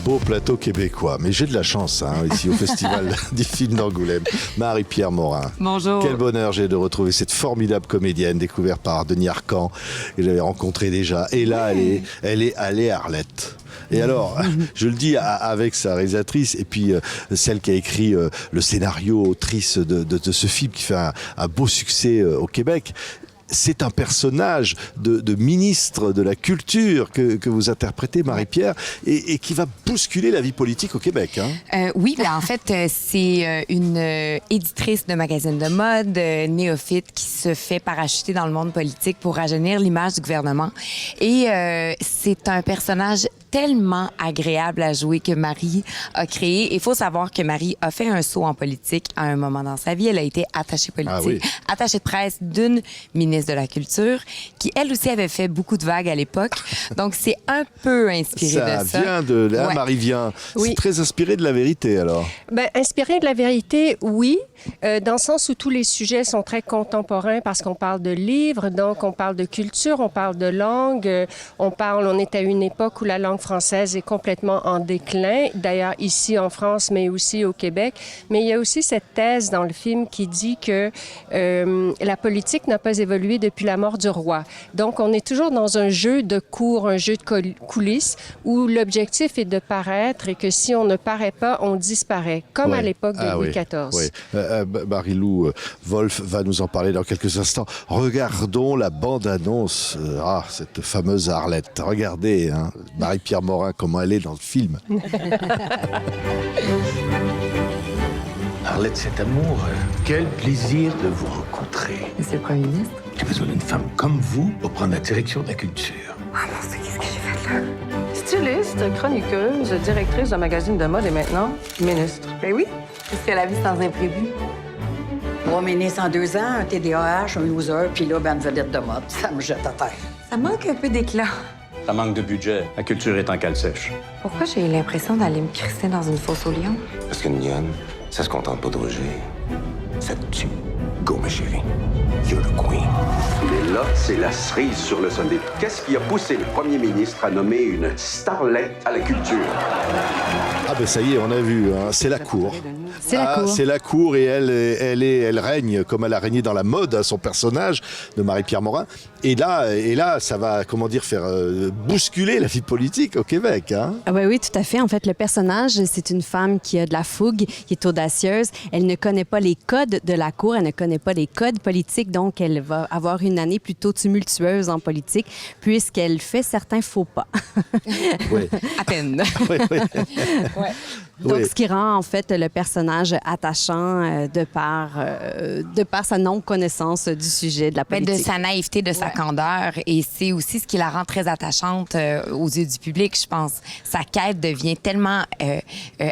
beau plateau québécois. Mais j'ai de la chance ici au Festival du film d'Angoulême. Marie-Pierre Morin. Bonjour. Quel bonheur j'ai de retrouver cette formidable comédienne découverte par Denis Arcand, que j'avais rencontrée déjà. Et là, elle est allée à Arlette. Et alors, je le dis avec sa réalisatrice et puis celle qui a écrit le scénario, autrice de ce film qui fait un beau succès au Québec. C'est un personnage de ministre de la Culture que vous interprétez, Marie-Pierre, et qui va bousculer la vie politique au Québec. Oui, en fait, c'est une éditrice de magazine de mode, néophyte, qui se fait parachuter dans le monde politique pour rajeunir l'image du gouvernement. Et c'est un personnage tellement agréable à jouer que Marie a créé. Il faut savoir que Marie a fait un saut en politique à un moment dans sa vie. Elle a été attachée politique, attachée de presse d'une ministre de la Culture, qui, elle aussi, avait fait beaucoup de vagues à l'époque. Donc, c'est un peu inspiré de ça. Ça vient de là, Marie vient. Oui. C'est très inspiré de la vérité, alors. Inspiré de la vérité, oui, dans le sens où tous les sujets sont très contemporains parce qu'on parle de livres, donc on parle de culture, on parle de langue, on est à une époque où la langue française est complètement en déclin, d'ailleurs ici en France, mais aussi au Québec. Mais il y a aussi cette thèse dans le film qui dit que la politique n'a pas évolué depuis la mort du roi. Donc, on est toujours dans un jeu de cours, un jeu de coulisses, où l'objectif est de paraître et que si on ne paraît pas, on disparaît, comme à l'époque de Louis XIV. Oui. Marie-Lou Wolf va nous en parler dans quelques instants. Regardons la bande-annonce. Cette fameuse Arlette. Regardez, Marie-Pierre Morin, comment elle est dans le film. Arlette, cet amour, quel plaisir de vous rencontrer. Monsieur le Premier ministre? J'ai besoin d'une femme comme vous pour prendre la direction de la culture. Ah mon Dieu, qu'est-ce que j'ai fait là? Styliste, chroniqueuse, directrice de magazine de mode et maintenant ministre. Ben oui, parce que la vie, sans imprévu. 3 ministres en 2 ans, un TDAH, un loser, puis là, une vedette de mode. Ça me jette à terre. Ça manque un peu d'éclat. Ça manque de budget. La culture est en cale sèche. Pourquoi j'ai eu l'impression d'aller me crisser dans une fosse au lion? Parce qu'une lionne, ça se contente pas de rougir. Ça te tue. Go, ma chérie. You're the queen. Mais là, c'est la cerise sur le Sunday. Qu'est-ce qui a poussé le premier ministre à nommer une starlette à la culture? Ça y est, on a vu, c'est la cour. C'est la cour. C'est la cour et elle règne comme elle a régné dans la mode, son personnage de Marie-Pierre Morin. Et là, ça va, faire bousculer la vie politique au Québec. Oui, tout à fait. En fait, le personnage, c'est une femme qui a de la fougue, qui est audacieuse. Elle ne connaît pas les codes de la cour, elle ne connaît pas les codes politiques, donc elle va avoir une année plutôt tumultueuse en politique, puisqu'elle fait certains faux pas. Oui. À peine. Oui. Donc, ce qui rend, en fait, le personnage attachant de par sa non-connaissance du sujet de la politique. De sa naïveté, de sa candeur. Et c'est aussi ce qui la rend très attachante aux yeux du public, je pense. Sa quête devient tellement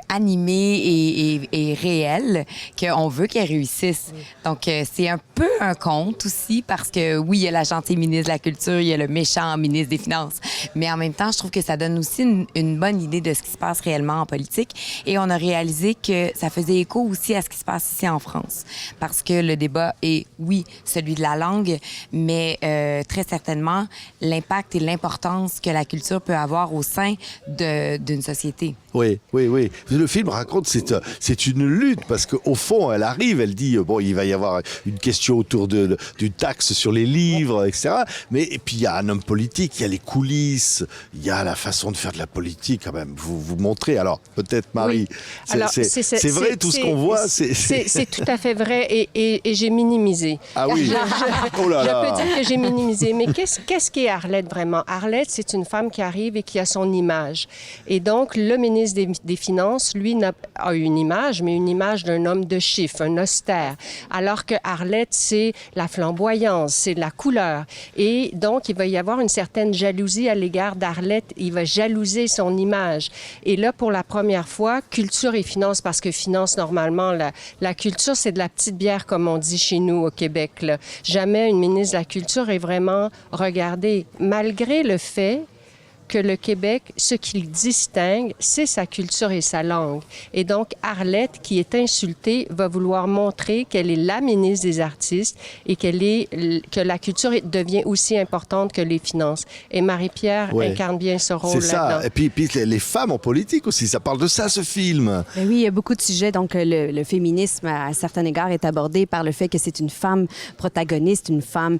animée et réelle qu'on veut qu'elle réussisse. Donc, c'est un peu un conte aussi parce que, oui, il y a la gentille ministre de la Culture, il y a le méchant ministre des Finances. Mais en même temps, je trouve que ça donne aussi une bonne idée de ce qui se passe réellement en politique. Et on a réalisé que ça faisait écho aussi à ce qui se passe ici en France. Parce que le débat est, oui, celui de la langue, mais très certainement l'impact et l'importance que la culture peut avoir au sein d'une société. Oui. Le film raconte, c'est une lutte, parce qu'au fond, elle arrive, elle dit, il va y avoir une question autour d'une taxe sur les livres, etc. Et puis, il y a un homme politique, il y a les coulisses, il y a la façon de faire de la politique, quand même. Vous montrez, alors, peut-être, Marie, c'est vrai, tout ce qu'on voit, c'est tout à fait vrai, et j'ai minimisé. Ah oui? Je peux dire que j'ai minimisé. Mais qu'est-ce qu'est Arlette, vraiment? Arlette, c'est une femme qui arrive et qui a son image. Et donc, le ministre des Finances, lui, a une image, mais une image d'un homme de chiffre, un austère. Alors que Arlette, c'est la flamboyance, c'est la couleur. Et donc, il va y avoir une certaine jalousie à l'égard d'Arlette. Il va jalouser son image. Et là, pour la première fois, culture et finance, parce que finance, normalement, la culture, c'est de la petite bière, comme on dit chez nous au Québec, là. Jamais une ministre de la Culture est vraiment regardée, malgré le fait que le Québec, ce qui le distingue, c'est sa culture et sa langue. Et donc, Arlette, qui est insultée, va vouloir montrer qu'elle est la ministre des artistes et que la culture devient aussi importante que les finances. Et Marie-Pierre incarne bien ce rôle-là. C'est ça. Et puis les femmes en politique aussi, ça parle de ça, ce film. Ben oui, il y a beaucoup de sujets. Donc, le féminisme, à certains égards, est abordé par le fait que c'est une femme protagoniste, une femme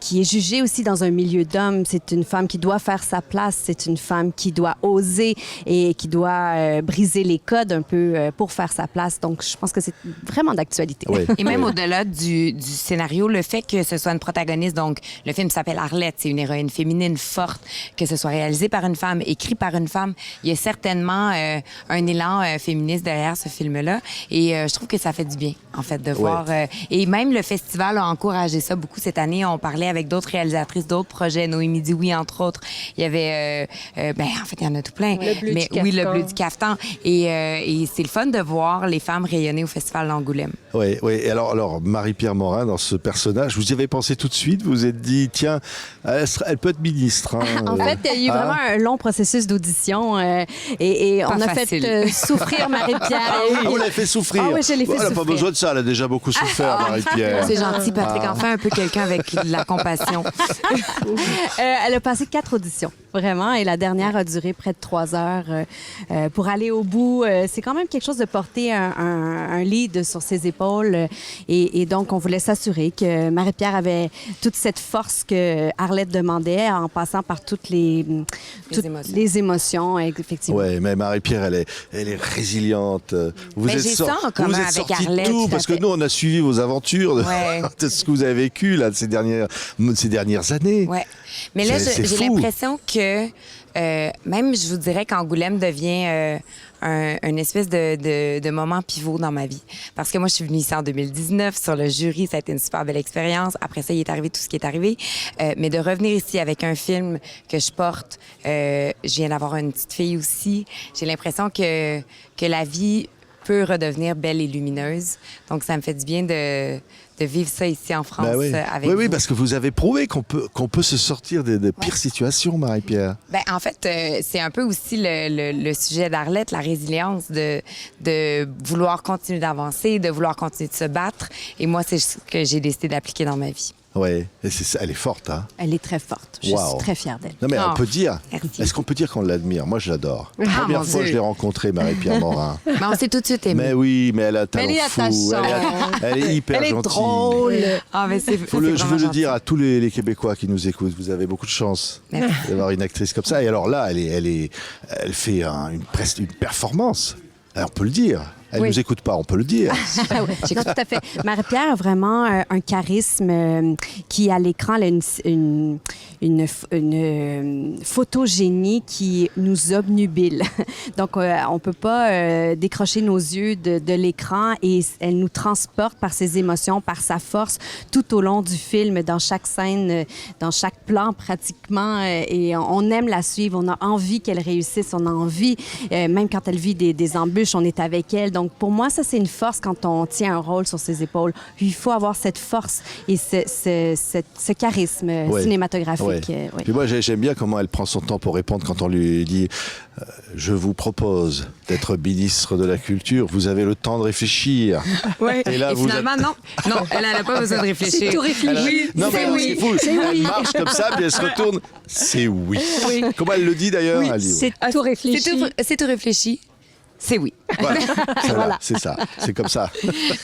qui est jugée aussi dans un milieu d'hommes. C'est une femme qui doit faire sa place. C'est une femme qui doit oser et qui doit briser les codes un peu pour faire sa place. Donc, je pense que c'est vraiment d'actualité. Oui. Et même au-delà du scénario, le fait que ce soit une protagoniste, donc le film s'appelle Arlette, c'est une héroïne féminine forte, que ce soit réalisé par une femme, écrit par une femme, il y a certainement un élan féministe derrière ce film-là. Et je trouve que ça fait du bien, en fait, de voir. Et même le festival a encouragé ça beaucoup cette année. On parlait avec d'autres réalisatrices, d'autres projets, Noémie Dioui, entre autres. Il y avait, en fait, il y en a tout plein. Le Bleu du Caftan. Oui, le Bleu du Caftan. Et c'est le fun de voir les femmes rayonner au festival d'Angoulême. Oui. Et alors, Marie-Pierre Morin, dans ce personnage, vous y avez pensé tout de suite, vous vous êtes dit, tiens, elle peut être ministre. Hein, En fait, il y a eu vraiment un long processus d'audition et on a fait souffrir Marie-Pierre. Vous l'avez fait souffrir. Ah oui, je l'ai fait Elle n'a souffrir. pas besoin de ça, elle a déjà beaucoup souffert, Marie-Pierre. C'est gentil, Patrick. Enfin, un peu quelqu'un avec de la compassion. Elle a passé 4 auditions, vraiment, et la dernière a duré près de 3 heures pour aller au bout. C'est quand même quelque chose de porter un lead sur ses épaules et donc on voulait s'assurer que Marie-Pierre avait toute cette force que Arlette demandait en passant par toutes les émotions, effectivement. Oui, mais Marie-Pierre, elle est résiliente. Vous êtes j'ai ça en commun avec sortie Arlette, de tout, tout à parce que fait. nous, on a suivi vos aventures de ce que vous avez vécu là, ces dernières années. Ouais. Mais là, C'est j'ai fou. l'impression que même, je vous dirais qu'Angoulême devient un espèce de moment pivot dans ma vie. Parce que moi, je suis venue ici en 2019 sur le jury. Ça a été une super belle expérience. Après ça, il est arrivé tout ce qui est arrivé. Mais de revenir ici avec un film que je porte, je viens d'avoir une petite fille aussi. J'ai l'impression que la vie peut redevenir belle et lumineuse. Donc, ça me fait du bien de vivre ça ici en France avec vous. Oui, parce que vous avez prouvé qu'on peut se sortir des pires situations, Marie-Pierre. Ben, en fait, c'est un peu aussi le sujet d'Arlette, la résilience de vouloir continuer d'avancer, de vouloir continuer de se battre. Et moi, c'est ce que j'ai décidé d'appliquer dans ma vie. Oui, elle est forte, hein? Elle est très forte. Je suis très fière d'elle. Non, mais on Oh, peut dire. merci. Est-ce qu'on peut dire qu'on l'admire? Moi, je l'adore. La première mon fois que Dieu. je l'ai rencontrée, Marie-Pierre Morin. Mais on s'est tout de suite aimés. Mais oui, mais elle a un talent elle est fou. attachante. Elle est hyper Elle est gentille. drôle. Ah, mais c'est Je vraiment veux le gentil. dire à tous les Québécois qui nous écoutent, vous avez beaucoup de chance Merci. d'avoir une actrice comme ça. Et alors là, elle fait presque une performance. On peut le dire. Elle ne nous écoute pas, on peut le dire. Non, tout à fait. Marie-Pierre a vraiment un charisme qui, à l'écran, elle a une photogénie qui nous obnubile. Donc, on ne peut pas décrocher nos yeux de l'écran et elle nous transporte par ses émotions, par sa force, tout au long du film, dans chaque scène, dans chaque plan pratiquement. Et on aime la suivre, on a envie qu'elle réussisse, on a envie, même quand elle vit des embûches, on est avec elle. Donc, pour moi, ça, c'est une force quand on tient un rôle sur ses épaules. Il faut avoir cette force et ce charisme cinématographique. Puis moi, j'aime bien comment elle prend son temps pour répondre quand on lui dit je vous propose d'être ministre de la Culture. Vous avez le temps de réfléchir. Ouais. Et là, Et finalement, non, elle n'a pas besoin de réfléchir. C'est tout réfléchi. Non, mais C'est c'est fou. Elle marche comme ça, puis elle se retourne. C'est oui. Comment elle le dit d'ailleurs? Elle dit oui. C'est tout réfléchi. C'est tout réfléchi. C'est oui. Voilà, c'est ça. C'est comme ça.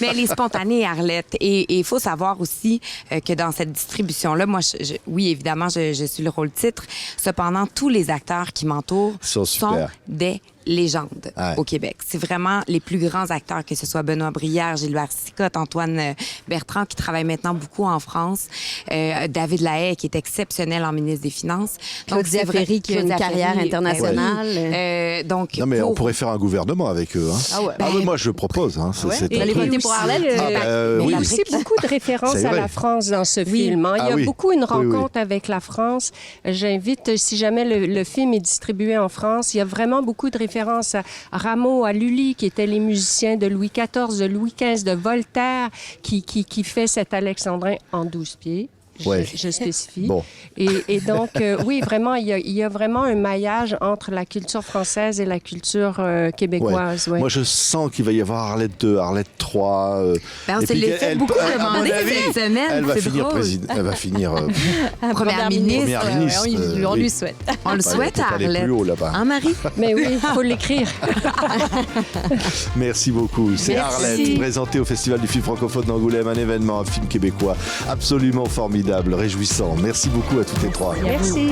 Mais elle est spontanée, Arlette. Et il faut savoir aussi que dans cette distribution-là, moi, oui, évidemment, je suis le rôle titre. Cependant, tous les acteurs qui m'entourent Sont super. des légendes au Québec. C'est vraiment les plus grands acteurs, que ce soit Benoît Brière, Gilbert Sicotte, Antoine Bertrand, qui travaille maintenant beaucoup en France, David Lahaye, qui est exceptionnel en ministre des Finances. Claudia Ferry, qui a une carrière internationale. Donc, Non, mais on pourrait faire un gouvernement avec eux. Hein. Ah ouais. Oui, moi, je propose. Hein. C'est Et un allez truc. voter pour Arlette? Oui. Il y a aussi beaucoup de références C'est à vrai. la France dans ce film. Hein. Il y a oui. beaucoup une Oui, oui. rencontre avec la France. J'invite, si jamais le film est distribué en France, il y a vraiment beaucoup de références à Rameau, à Lully, qui étaient les musiciens de Louis XIV, de Louis XV, de Voltaire, qui fait cet alexandrin en 12 pieds. je spécifie. Bon. Et donc, oui, vraiment, il y a vraiment un maillage entre la culture française et la culture québécoise. Ouais. Ouais. Moi, je sens qu'il va y avoir Arlette 2, Arlette 3. On se l'est fait beaucoup demander cette semaine. Elle va c'est finir drôle. Elle va finir Première ministre. Première ministre. On oui. lui souhaite. On le Bah, souhaite à elle peut aller Arlette. plus haut, là-bas. Hein, Marie? Mais oui, il faut l'écrire. Merci beaucoup. C'est Merci. Arlette, présentée au Festival du film francophone d'Angoulême, un événement, un film québécois absolument formidable, réjouissant. Merci beaucoup à toutes les trois. Merci.